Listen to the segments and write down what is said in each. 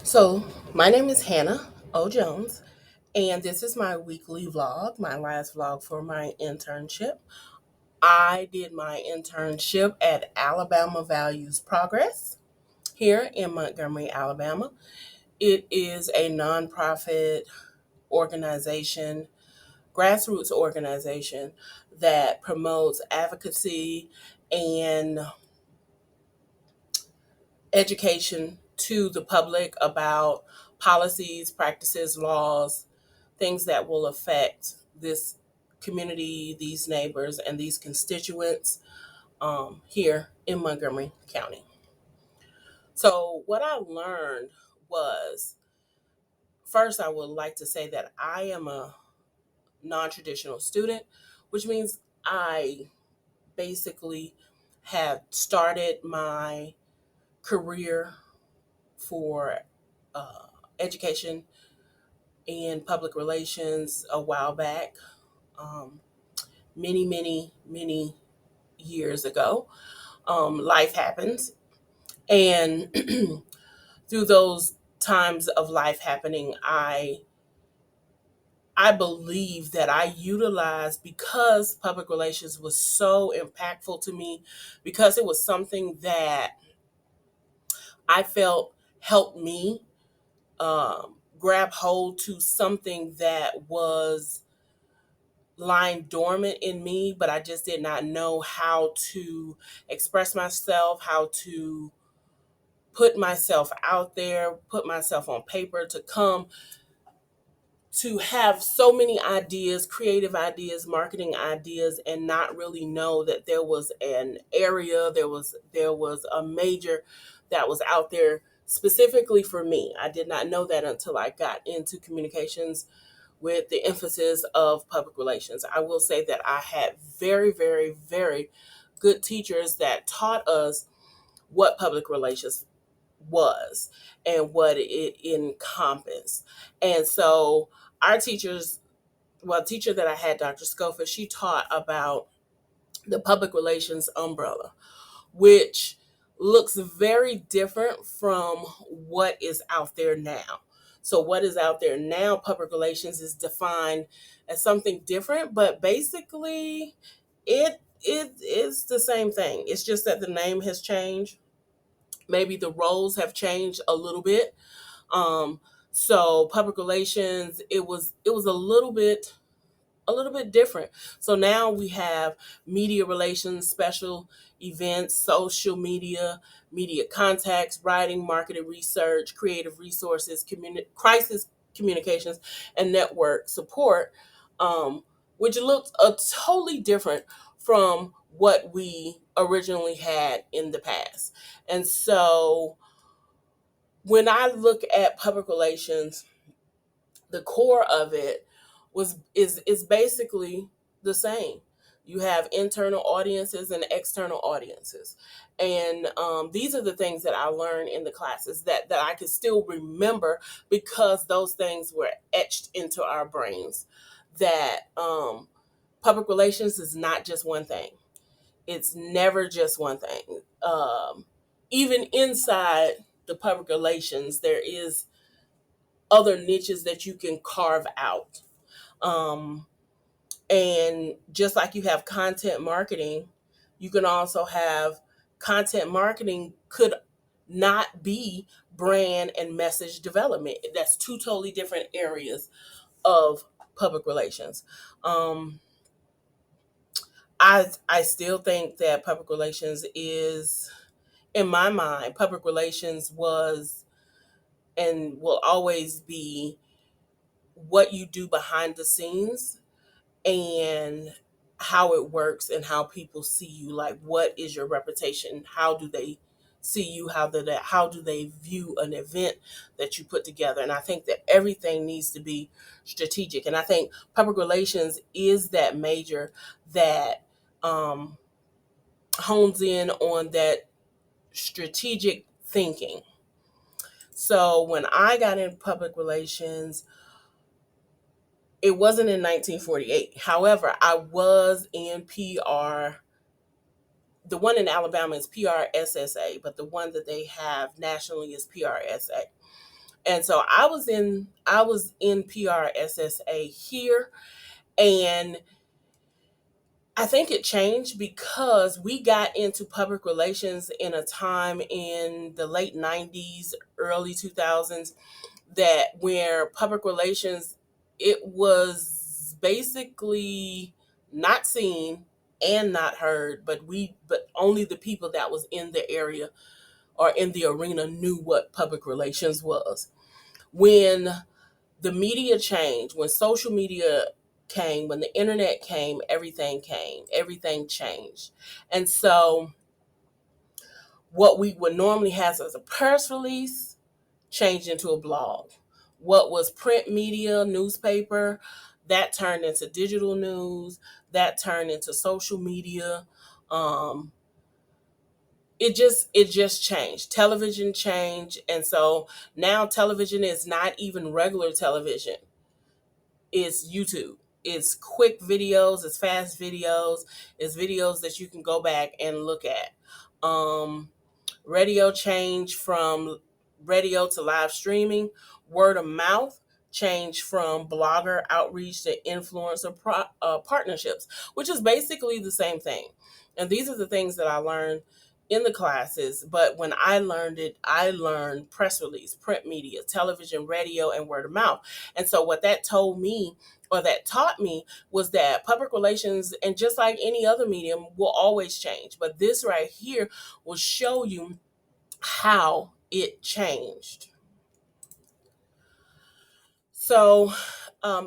So, my name is Hannah O. Jones, and this is my weekly vlog, my last vlog for my internship. I did my internship at Alabama Values Progress here in Montgomery, Alabama. It is a nonprofit organization, grassroots organization that promotes advocacy and education to the public about policies, practices, laws, things that will affect this community, these neighbors, and these constituents here in Montgomery County. So, what I learned was first, I would like to say that I am a non traditional student, which means I basically have started my career for uh, education and public relations a while back, um, many years ago. Life happens, and through those times of life happening, I believe that I utilized because public relations was so impactful to me, because it was something that I felt helped me grab hold to something that was lying dormant in me, but I just did not know how to express myself, how to put myself out there, put myself on paper to come to have so many ideas, creative ideas, marketing ideas, and not really know that there was an area, there was a major that was out there specifically for me. I did not know that until I got into communications with the emphasis of public relations. I will say that I had very good teachers that taught us what public relations was and what it encompassed. And so our teachers, well, teacher that I had, Dr. Scofa, she taught about the public relations umbrella, which looks very different from what is out there now. So, what is out there now, public relations is defined as something different, but basically, it is the same thing. It's just that the name has changed. Maybe the roles have changed a little bit. Um, so, public relations, it was a little bit different. So now we have media relations, special events, social media, media contacts, writing, marketing research, creative resources, crisis communications, and network support, which looks totally different from what we originally had in the past. And so when I look at public relations, the core of it is basically the same. You have internal audiences and external audiences, and these are the things that I learned in the classes that I could still remember because those things were etched into our brains. That public relations is not just one thing. It's never just one thing. Even inside the public relations, there is other niches that you can carve out. Um, and just like you have content marketing, you can also have content marketing could not be brand and message development. That's two totally different areas of public relations. Um, I still think that public relations is, in my mind, public relations was and will always be what you do behind the scenes and how it works and how people see you. Like, what is your reputation? How do they see you? How do they view an event that you put together? And I think that everything needs to be strategic, and I think public relations is that major that um, hones in on that strategic thinking. So when I got in public relations, it wasn't in 1948. However, I was in PR. The one in Alabama is PRSSA, but the one that they have nationally is PRSA. And so I was in PRSSA here, and I think it changed because we got into public relations in a time in the late 90s, early 2000s, that where public relations, it was basically not seen and not heard, but only the people that was in the area or in the arena knew what public relations was. When the media changed, when social media came, when the internet came, everything changed. And so what we would normally have as a press release changed into a blog. What was print media, newspaper, that turned into digital news, that turned into social media. Um, it just changed. Television changed, and so now television is not even regular television. It's YouTube. It's quick videos, it's fast videos, it's videos that you can go back and look at. Um, Radio changed from radio to live streaming. Word of mouth changed from blogger outreach to influencer partnerships, which is basically the same thing. And these are the things that I learned in the classes. But when I learned it, I learned press release, print media, television, radio, and word of mouth. And so what that told me, or that taught me, was that public relations, and just like any other medium, will always change. But this right here will show you how it changed. So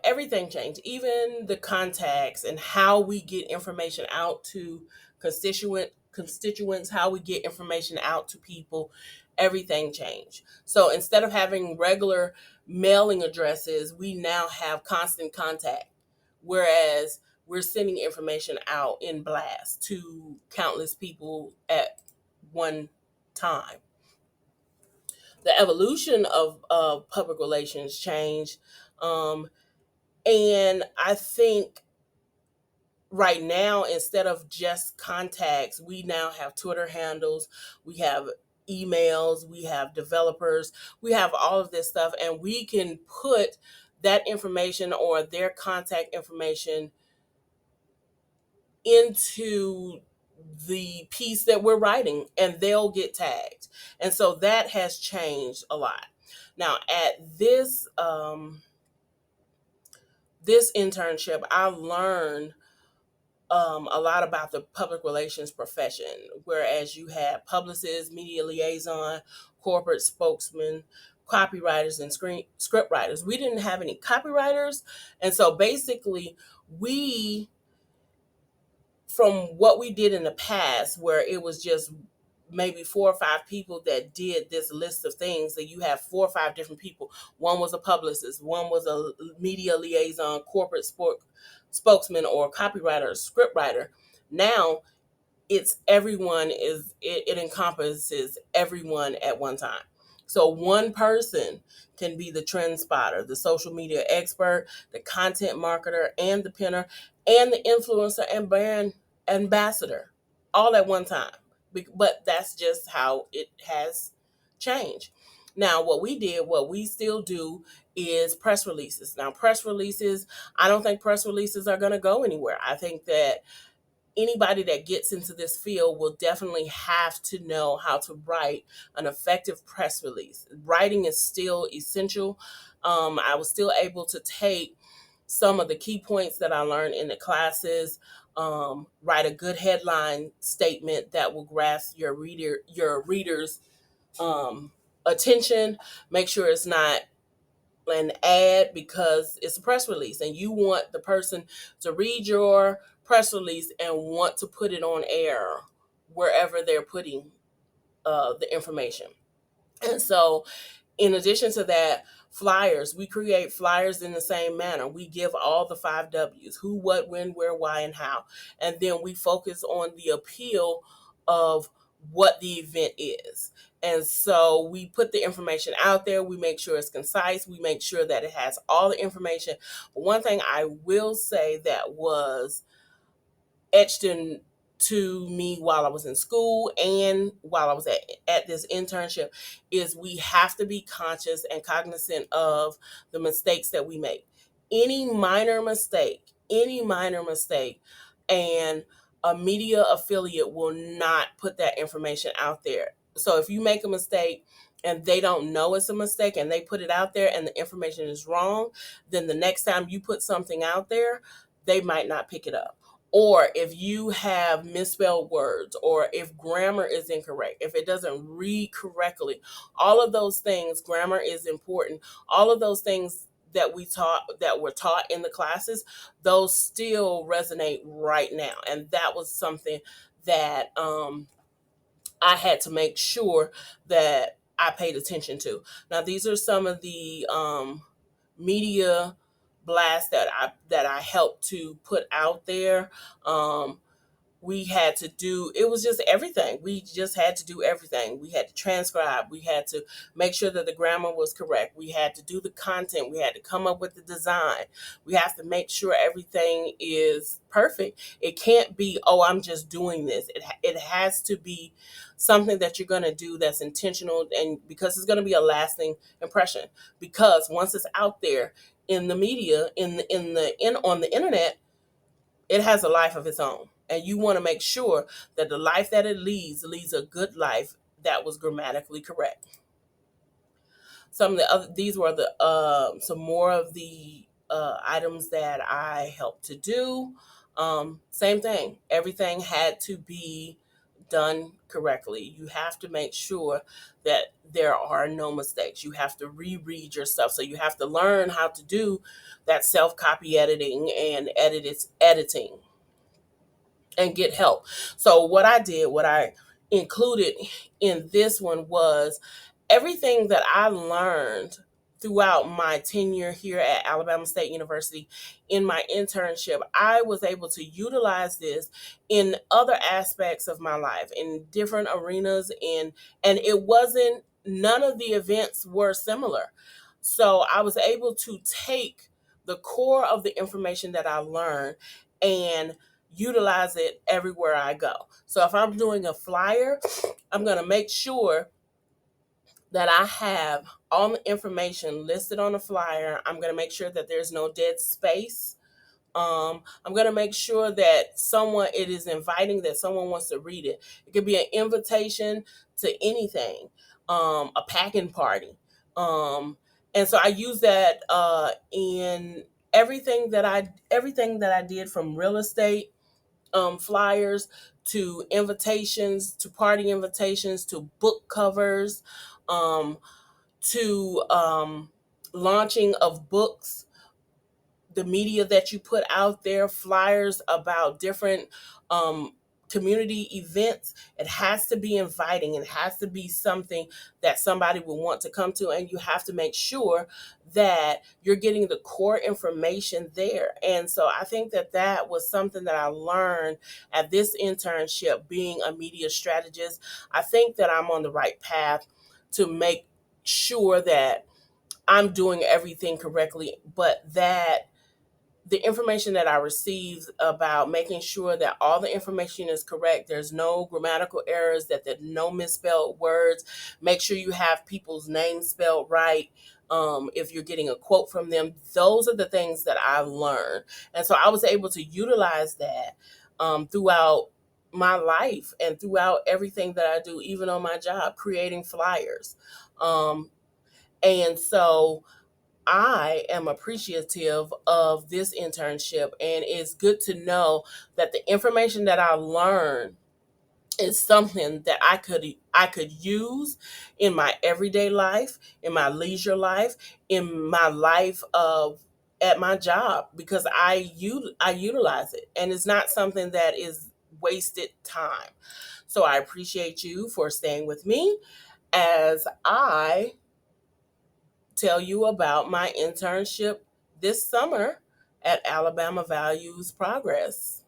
everything changed, even the contacts and how we get information out to constituents, how we get information out to people. Everything changed. So instead of having regular mailing addresses, we now have constant contact. Whereas we're sending information out in blast to countless people at one time. The evolution of public relations changed. Um, and I think right now, instead of just contacts, we now have Twitter handles, we have emails, we have developers, we have all of this stuff, and we can put that information or their contact information into the piece that we're writing, and they'll get tagged. And so that has changed a lot. Now at this internship, I learned a lot about the public relations profession, whereas you had publicists, media liaison, corporate spokesmen, copywriters, and script writers. We didn't have any copywriters. And so basically, we, from what we did in the past, where it was just maybe 4 or 5 people that did this list of things, that you have 4 or 5 different people. One was a publicist, one was a media liaison, corporate spokesman, or copywriter, or script writer. Now it's everyone, it encompasses everyone at one time. So one person can be the trend spotter, the social media expert, the content marketer, and the pinner, and the influencer and brand ambassador, all at one time. But that's just how it has changed. Now, what we still do is press releases. Now, press releases, I don't think press releases are going to go anywhere. I think that anybody that gets into this field will definitely have to know how to write an effective press release. Writing is still essential. I was still able to take some of the key points that I learned in the classes, write a good headline statement that will grasp your readers' attention. Make sure it's not an ad, because it's a press release and you want the person to read your press release and want to put it on air wherever they're putting the information. And so, in addition to that, flyers, we create flyers in the same manner. We give all the 5 W's: who, what, when, where, why, and how. And then we focus on the appeal of what the event is. And so we put the information out there. We make sure it's concise. We make sure that it has all the information. But one thing I will say that was etched into to me while I was in school and while I was at this internship is we have to be conscious and cognizant of the mistakes that we make. Any minor mistake, and a media affiliate will not put that information out there. So if you make a mistake and they don't know it's a mistake and they put it out there and the information is wrong, then the next time you put something out there, they might not pick it up. Or if you have misspelled words, or if grammar is incorrect, if it doesn't read correctly, all of those things, grammar is important. All of those things that were taught in the classes, those still resonate right now. And that was something that I had to make sure that I paid attention to. Now, these are some of the media blasts that I helped to put out there. Um, we had to do, it was just everything. We just had to do everything. We had to transcribe, we had to make sure that the grammar was correct, we had to do the content, we had to come up with the design, we have to make sure everything is perfect. It can't be, oh, I'm just doing this. It has to be something that you're going to do that's intentional, and because it's going to be a lasting impression, because once it's out there in the media, on the internet, it has a life of its own. And you want to make sure that the life that it leads a good life that was grammatically correct. Some of the other, these were the some more of the items that I helped to do. Same thing. Everything had to be done correctly. You have to make sure that there are no mistakes. You have to reread your stuff. So you have to learn how to do that self copy editing and editing and get help. So what I included in this one was everything that I learned throughout my tenure here at Alabama State University in my internship. I was able to utilize this in other aspects of my life, in different arenas, and it wasn't, none of the events were similar. So I was able to take the core of the information that I learned and utilize it everywhere I go. So if I'm doing a flyer, I'm going to make sure that I have all the information listed on the flyer. I'm going to make sure that there's no dead space. I'm going to make sure that it is inviting, that someone wants to read it. It could be an invitation to anything, a packing party. And so I use that in everything that I did, from real estate flyers to invitations, to party invitations, to book covers, um, to launching of books, the media that you put out there, flyers about different um, community events. It has to be inviting. It has to be something that somebody will want to come to, and you have to make sure that you're getting the core information there. And so I think that that was something that I learned at this internship, being a media strategist. I think that I'm on the right path to make sure that I'm doing everything correctly, but that the information that I received about making sure that all the information is correct, there's no grammatical errors, that there's no misspelled words, make sure you have people's names spelled right. If you're getting a quote from them, those are the things that I've learned. And so I was able to utilize that throughout my life and throughout everything that I do, even on my job, creating flyers. And so I am appreciative of this internship, and it's good to know that the information that I learned is something that I could use in my everyday life, in my leisure life, in my life of at my job, because I utilize it, and it's not something that is wasted time. So I appreciate you for staying with me as I tell you about my internship this summer at Alabama Values Progress.